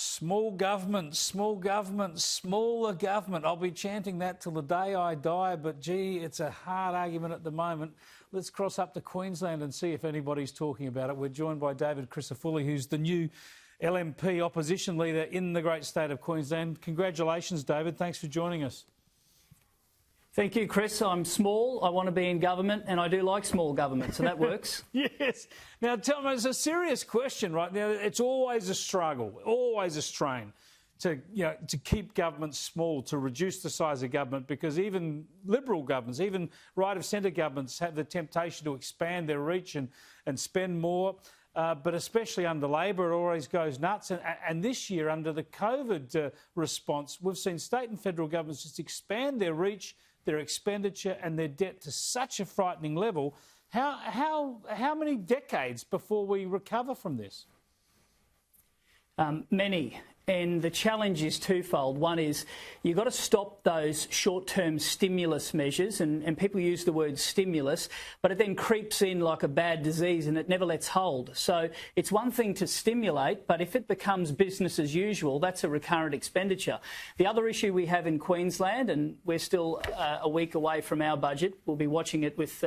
Small government, smaller government. I'll be chanting that till the day I die, but gee, it's a hard argument at the moment. Let's cross up to Queensland and see if anybody's talking about it. We're joined by David Crisafulli, who's the new LNP opposition leader in the great state of Queensland. Congratulations, David. Thanks for joining us. Thank you, Chris. I'm small, I want to be in government, and I do like small government, so that works. Yes. Now, tell me, it's a serious question, right? Now, it's always a struggle, always a strain to keep government small, to reduce the size of government, because even Liberal governments, even right-of-centre governments have the temptation to expand their reach and spend more. But especially under Labor, it always goes nuts. And this year, under the COVID response, we've seen state and federal governments just expand their reach, their expenditure and their debt to such a frightening level. How many decades before we recover from this? Many. And the challenge is twofold. One is you've got to stop those short-term stimulus measures, and people use the word stimulus, but it then creeps in like a bad disease and it never lets hold. So it's one thing to stimulate, but if it becomes business as usual, that's a recurrent expenditure. The other issue we have in Queensland, and we're still a week away from our budget, we'll be watching it with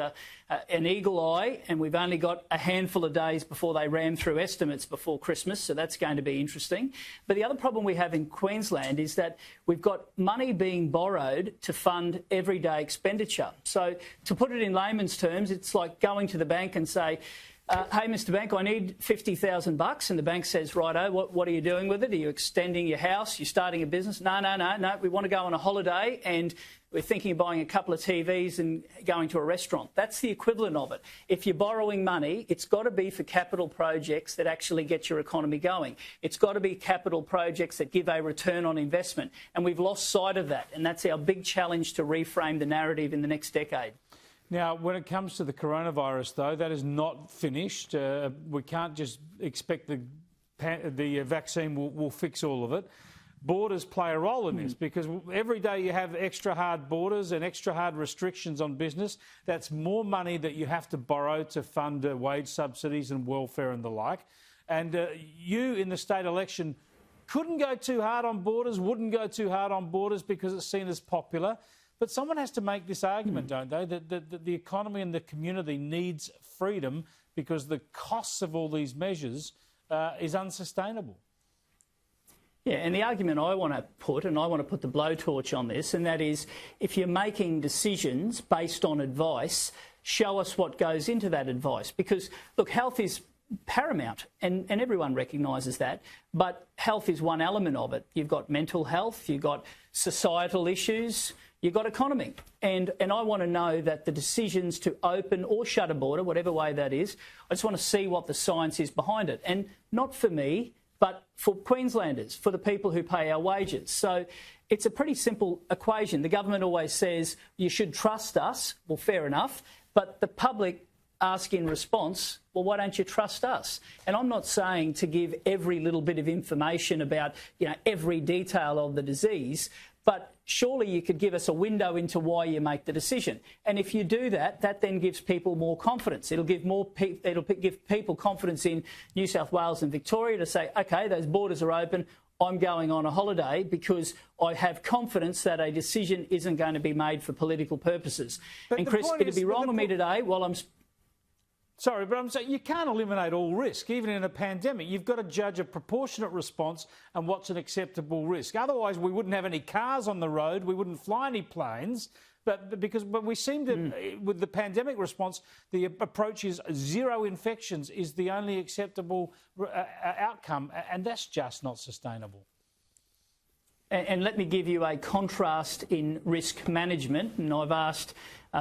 an eagle eye, and we've only got a handful of days before they ram through estimates before Christmas, so that's going to be interesting. But the other problem we have in Queensland is that we've got money being borrowed to fund everyday expenditure. So to put it in layman's terms, it's like going to the bank and say, hey, Mr. Bank, I need $50,000. And the bank says, righto, what are you doing with it? Are you extending your house? You're starting a business? No, we want to go on a holiday and we're thinking of buying a couple of TVs and going to a restaurant. That's the equivalent of it. If you're borrowing money, it's got to be for capital projects that actually get your economy going. It's got to be capital projects that give a return on investment. And we've lost sight of that. And that's our big challenge to reframe the narrative in the next decade. Now, when it comes to the coronavirus, though, that is not finished. We can't just expect the vaccine will fix all of it. Borders play a role in this because every day you have extra hard borders and extra hard restrictions on business. That's more money that you have to borrow to fund wage subsidies and welfare and the like. And you, in the state election, couldn't go too hard on borders, wouldn't go too hard on borders because it's seen as popular. But someone has to make this argument, don't they, that the economy and the community needs freedom because the costs of all these measures is unsustainable. Yeah, and the argument I want to put, and I want to put the blowtorch on this, and that is if you're making decisions based on advice, show us what goes into that advice. Because, look, health is paramount, and everyone recognises that, but health is one element of it. You've got mental health, you've got societal issues, you've got economy. And I want to know that the decisions to open or shut a border, whatever way that is, I just want to see what the science is behind it. And not for me, but for Queenslanders, for the people who pay our wages. So it's a pretty simple equation. The government always says you should trust us. Well, fair enough. But the public ask in response, well, why don't you trust us? And I'm not saying to give every little bit of information about, every detail of the disease, but surely you could give us a window into why you make the decision. And if you do that, that then gives people more confidence. It'll give people confidence in New South Wales and Victoria to say, OK, those borders are open, I'm going on a holiday because I have confidence that a decision isn't going to be made for political purposes. But and Chris, it'd be wrong of me today while I'm... Sorry, but I'm saying you can't eliminate all risk, even in a pandemic. You've got to judge a proportionate response and what's an acceptable risk. Otherwise, we wouldn't have any cars on the road, we wouldn't fly any planes. But we seem to, with the pandemic response, the approach is zero infections is the only acceptable outcome, and that's just not sustainable. And let me give you a contrast in risk management, and I've asked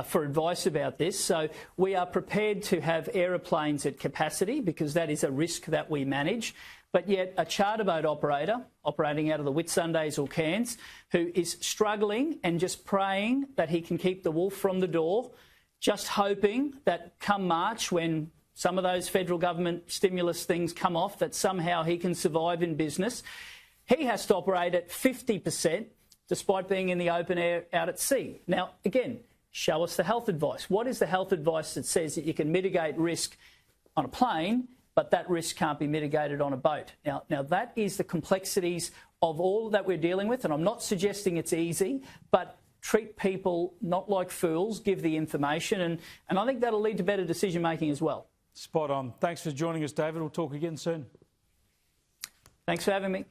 for advice about this. So we are prepared to have aeroplanes at capacity because that is a risk that we manage. But yet a charter boat operator operating out of the Whitsundays or Cairns who is struggling and just praying that he can keep the wolf from the door, just hoping that come March when some of those federal government stimulus things come off, that somehow he can survive in business. He has to operate at 50% despite being in the open air out at sea. Now, again, show us the health advice. What is the health advice that says that you can mitigate risk on a plane but that risk can't be mitigated on a boat. Now that is the complexities of all that we're dealing with, and I'm not suggesting it's easy, but treat people not like fools, give the information, and I think that'll lead to better decision-making as well. Spot on. Thanks for joining us, David. We'll talk again soon. Thanks for having me.